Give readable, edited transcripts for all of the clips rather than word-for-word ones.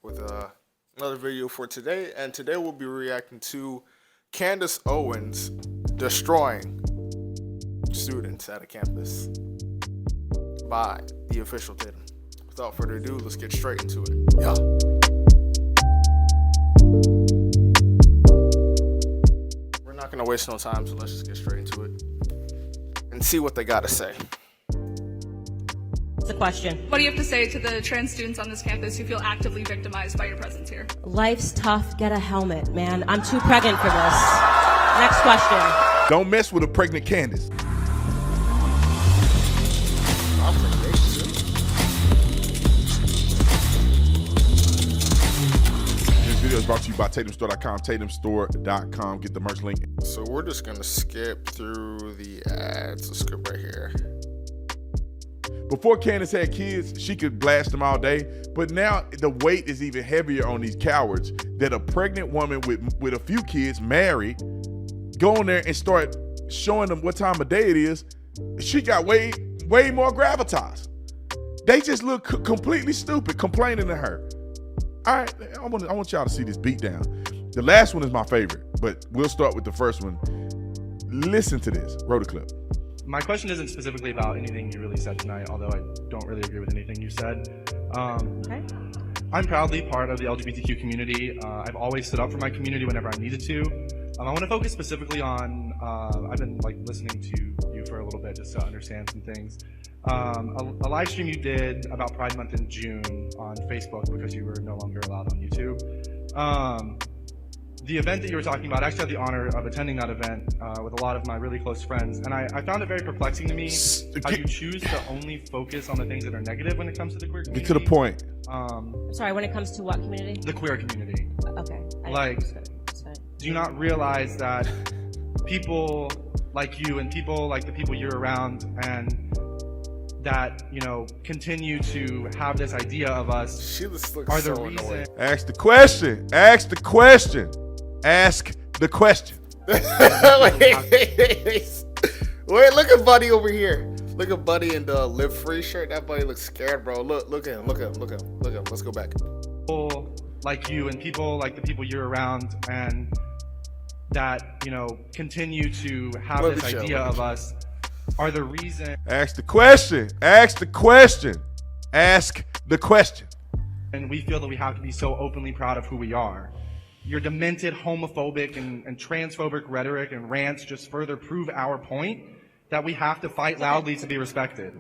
with another video for today. And today we'll be reacting to Candace Owens destroying students at a campus by the official Tatum. Without further ado, let's get straight into it. Yeah. We're not gonna waste no time, so let's just get straight into it and see what they gotta say. It's a question. What do you have to say to the trans students on this campus who feel actively victimized by your presence here? Life's tough. Get a helmet, man. I'm too pregnant for this. Next question. Don't mess with a pregnant Candace. This video is brought to you by TatumStore.com, TatumStore.com. Get the merch link. So we're just gonna skip through the ads. Let's skip right here. Before Candace had kids, she could blast them all day, but now the weight is even heavier on these cowards that a pregnant woman with a few kids, married, go in there and start showing them what time of day it is. She got way more gravitas. They just look completely stupid complaining to her. All right, I want y'all to see this beatdown. The last one is my favorite, but we'll start with the first one. Listen to this. Roll the clip. My question isn't specifically about anything you really said tonight, although I don't really agree with anything you said. Okay. I'm proudly part of the LGBTQ community. I've always stood up for my community whenever I needed to. I want to focus specifically on, I've been listening to you for a little bit just to understand some things. A live stream you did about Pride Month in June on Facebook because you were no longer allowed on YouTube. The event that you were talking about, I actually had the honor of attending that event with a lot of my really close friends, and I found it very perplexing to me how you choose to only focus on the things that are negative when it comes to the queer community. Get to the point. Sorry, when it comes to what community? The queer community. Okay. Do you not realize that people like you and people like the people you're around and that, you know, continue to have this idea of us She just looks are the so reason. annoying. Ask the question. Ask the question. Ask the question. Wait, look at Buddy over here. Look at Buddy in the Live Free shirt. That Buddy looks scared, bro. Look at him. Look at him. Look at him. Look at him. Let's go back. People like you and people like the people you're around and that, you know, continue to have Let this me show, idea let me of show. us are the reason Ask the question. Ask the question. Ask the question. and we feel that we have to be so openly proud of who we are. Your demented homophobic and transphobic rhetoric and rants just further prove our point that we have to fight loudly to be respected.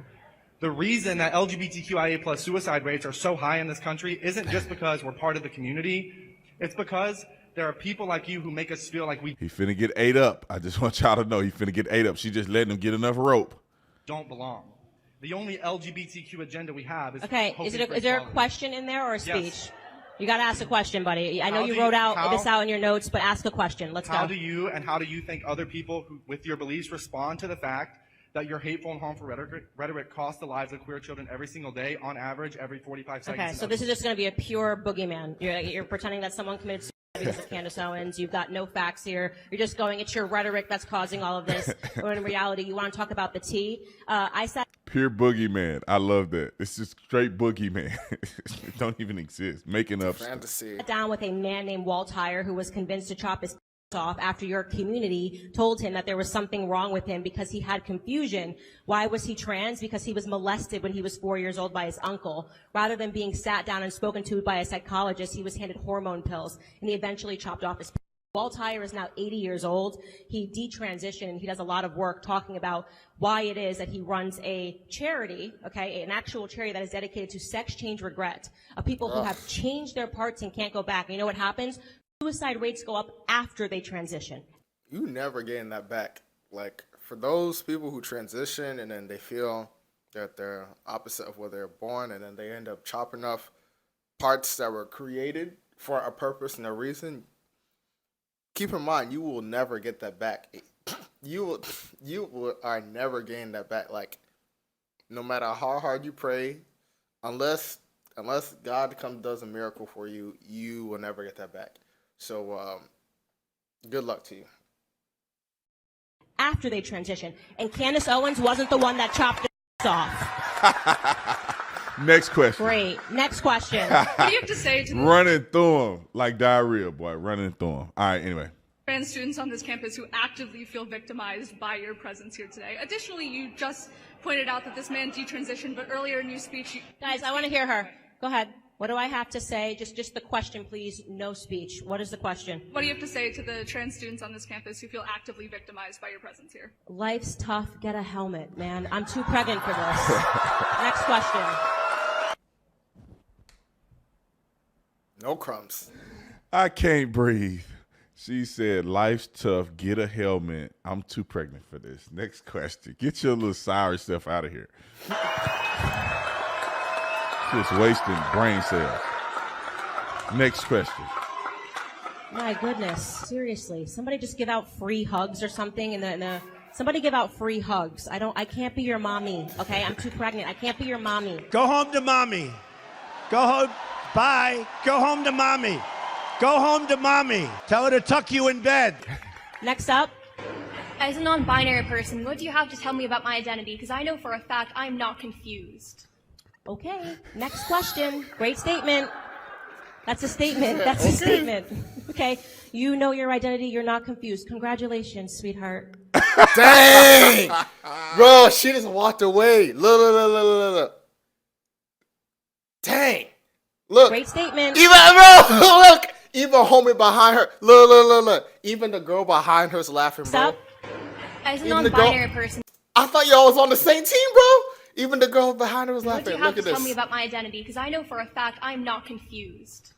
The reason that LGBTQIA plus suicide rates are so high in this country isn't just because we're part of the community. It's because there are people like you who make us feel like we He finna get ate up. I just want y'all to know he finna get ate up. She just letting him get enough rope. don't belong. The only LGBTQ agenda we have is Okay. hope Is and there a equality. question in there or a speech? Yes. You got to ask a question, buddy. I know How you do wrote you- out how- this out in your notes, but ask a question. Let's How go. do you think other people who, with your beliefs respond to the fact that your hateful and harmful rhetoric costs the lives of queer children every single day, on average, every 45 seconds? Okay, so this is just going to be a pure boogeyman. You're pretending that someone committed suicide because of Candace Owens. You've got no facts here. You're just going, it's your rhetoric that's causing all of this. When in reality, you want to talk about the tea. I sat Pure boogeyman. I love that. It's just straight boogeyman. It don't even exist. Making up stuff. Fantasy. down with a man named Walt Heyer who was convinced to chop his off after your community told him that there was something wrong with him because he had confusion. Why was he trans? Because he was molested when he was 4 years old by his uncle. Rather than being sat down and spoken to by a psychologist, he was handed hormone pills, and he eventually chopped off his. Walt Heyer is now 80 years old. He detransitioned, and he does a lot of work talking about why it is that he runs a charity, okay, an actual charity that is dedicated to sex change regret, of people who have changed their parts and can't go back. And you know what happens? Suicide rates go up after they transition. You never getting that back. Like, for those people who transition and then they feel that they're opposite of where they're born and then they end up chopping off parts that were created for a purpose and a reason, keep in mind, you will never get that back. You are never getting that back. Like, no matter how hard you pray, unless God does a miracle for you, you will never get that back. So, good luck to you. After they transition. And Candace Owens wasn't the one that chopped it off. Next question. Great. Next question. What do you have to say to the Running through them like diarrhea, boy. Running through them. All right, anyway. trans students on this campus who actively feel victimized by your presence here today? Additionally, you just pointed out that this man detransitioned, but earlier in your speech, Guys, I want to hear her. Go ahead. What do I have to say? Just the question, please. No speech. What is the question? what do you have to say to the trans students on this campus who feel actively victimized by your presence here? Life's tough. Get a helmet, man. I'm too pregnant for this. Next question. No crumbs. I can't breathe. She said, life's tough. Get a helmet. I'm too pregnant for this. Next question. Get your little sour stuff out of here. Just wasting brain cells. Next question. My goodness. Seriously. Somebody just give out free hugs or something somebody give out free hugs. I can't be your mommy. Okay? I'm too pregnant. I can't be your mommy. Go home to mommy. Go home. Bye. Go home to mommy. Go home to mommy. Tell her to tuck you in bed. Next up. As a non-binary person, what do you have to tell me about my identity? Because I know for a fact I'm not confused. Okay. Next question. Great statement. That's a statement. That's a statement. Okay. You know your identity. You're not confused. Congratulations, sweetheart. Dang! Bro, she just walked away. Look. Dang. Look. Great statement. Even, bro, look. Even homie behind her. Look. Even the girl behind her's laughing, bro. Stop. As a Even the non-binary girl- person, I thought y'all was on the same team, bro. Even the girl behind her was what do laughing. you Look have at to tell me this. about my identity? Because I know for a fact I'm not confused.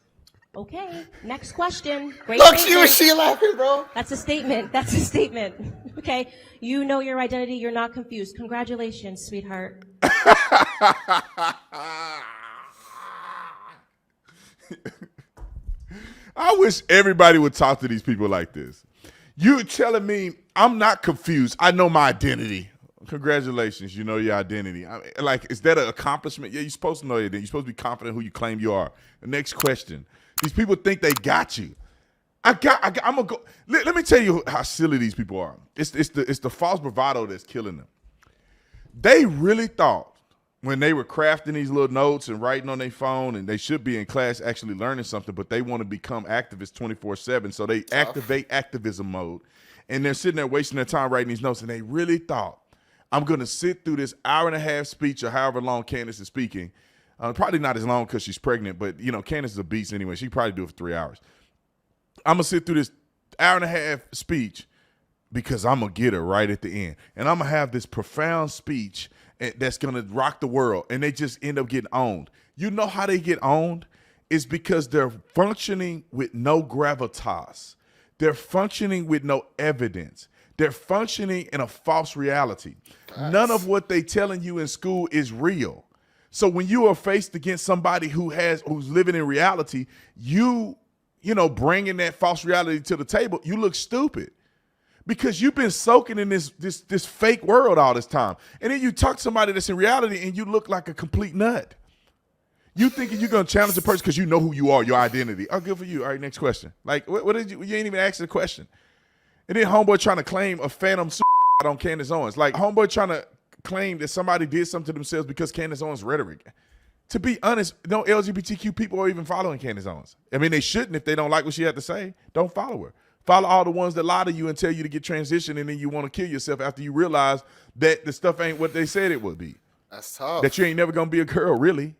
Okay. Next question. Great Look, statement. she laughing, bro. That's a statement. That's a statement. Okay. You know your identity. You're not confused. Congratulations, sweetheart. I wish everybody would talk to these people like this. You telling me I'm not confused. I know my identity. Congratulations, you know your identity. I mean, like, is that an accomplishment? Yeah, you're supposed to know your identity. You're supposed to be confident who you claim you are. The next question. These people think they got you. I'm gonna go. Let me tell you how silly these people are. It's the false bravado that's killing them. They really thought when they were crafting these little notes and writing on their phone, and they should be in class actually learning something, but they want to become activists 24/7. So they activate activism mode, and they're sitting there wasting their time writing these notes. And they really thought, I'm going to sit through this hour and a half speech or however long Candace is speaking. Probably not as long because she's pregnant, but you know, Candace is a beast anyway. She probably do it for 3 hours. I'm going to sit through this hour and a half speech because I'm going to get her right at the end. And I'm going to have this profound speech that's going to rock the world. And they just end up getting owned. You know how they get owned? It's because they're functioning with no gravitas. They're functioning with no evidence. They're functioning in a false reality. Nice. None of what they telling you in school is real. So when you are faced against somebody who's living in reality, you bringing that false reality to the table, you look stupid because you've been soaking in this fake world all this time. And then you talk to somebody that's in reality and you look like a complete nut. You thinking you're going to challenge the person because you know who you are, your identity. Oh, good for you. All right, next question. Like, what did you ain't even ask the question. And then homeboy trying to claim a phantom on Candace Owens. Like, homeboy trying to claim that somebody did something to themselves because Candace Owens' rhetoric. To be honest, no LGBTQ people are even following Candace Owens. I mean, they shouldn't if they don't like what she had to say. Don't follow her. Follow all the ones that lie to you and tell you to get transitioned, and then you want to kill yourself after you realize that the stuff ain't what they said it would be. That's tough. That you ain't never going to be a girl, really.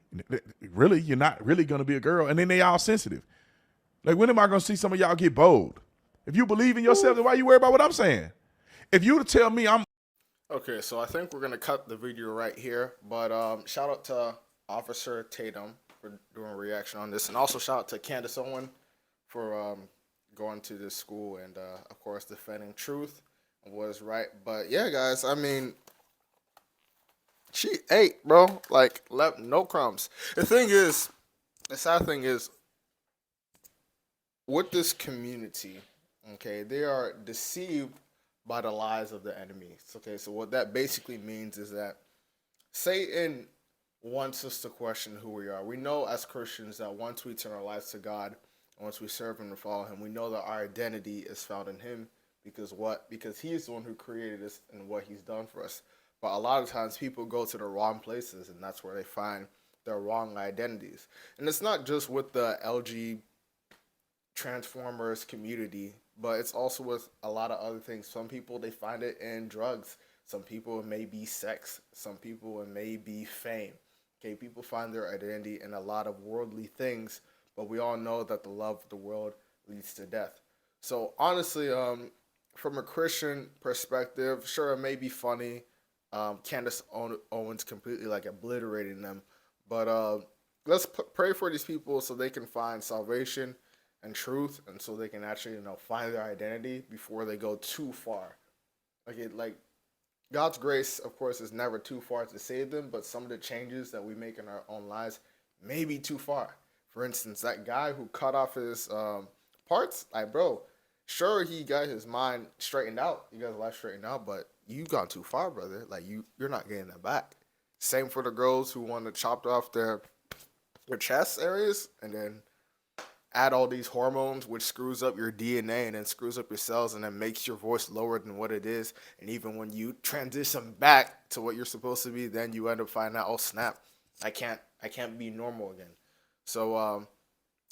Really, you're not really going to be a girl. And then they all sensitive. Like, when am I going to see some of y'all get bold? If you believe in yourself, then why you worry about what I'm saying? If you were to tell me I'm... Okay, so I think we're going to cut the video right here. But shout out to Officer Tatum for doing a reaction on this. And also shout out to Candace Owen for going to this school and, of course, defending truth and what is right. But, yeah, guys, I mean, she ate, bro. Like, left no crumbs. The sad thing is, with this community, okay, they are deceived by the lies of the enemies. Okay, so what that basically means is that Satan wants us to question who we are. We know as Christians that once we turn our lives to God, once we serve Him and follow Him, we know that our identity is found in Him. Because what? Because He is the one who created us and what He's done for us. But a lot of times people go to the wrong places, and that's where they find their wrong identities. And it's not just with the LG Transformers community, but it's also with a lot of other things. Some people, they find it in drugs. Some people, it may be sex. Some people, it may be fame. Okay, people find their identity in a lot of worldly things, but we all know that the love of the world leads to death. So honestly, from a Christian perspective, sure, it may be funny. Candace Owens completely like obliterating them, but let's pray for these people so they can find salvation and truth, and so they can actually find their identity before they go too far. Like God's grace, of course, is never too far to save them, but some of the changes that we make in our own lives may be too far. For instance, that guy who cut off his parts, like, bro, sure, he got his mind straightened out, he got his life straightened out, but you gone too far, brother. Like, you're not getting that back. Same for the girls who want to chop off their chest areas and then add all these hormones, which screws up your DNA and then screws up your cells and then makes your voice lower than what it is. And even when you transition back to what you're supposed to be, then you end up finding out, oh snap, I can't be normal again. So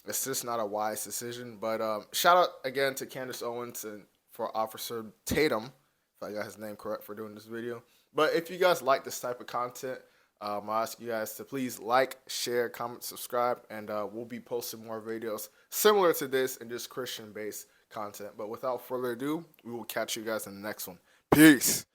it's just not a wise decision. But shout out again to Candace Owens and for Officer Tatum, if I got his name correct, for doing this video. But if you guys like this type of content, I'll ask you guys to please like, share, comment, subscribe, and we'll be posting more videos similar to this and just Christian-based content. But without further ado, we will catch you guys in the next one. Peace.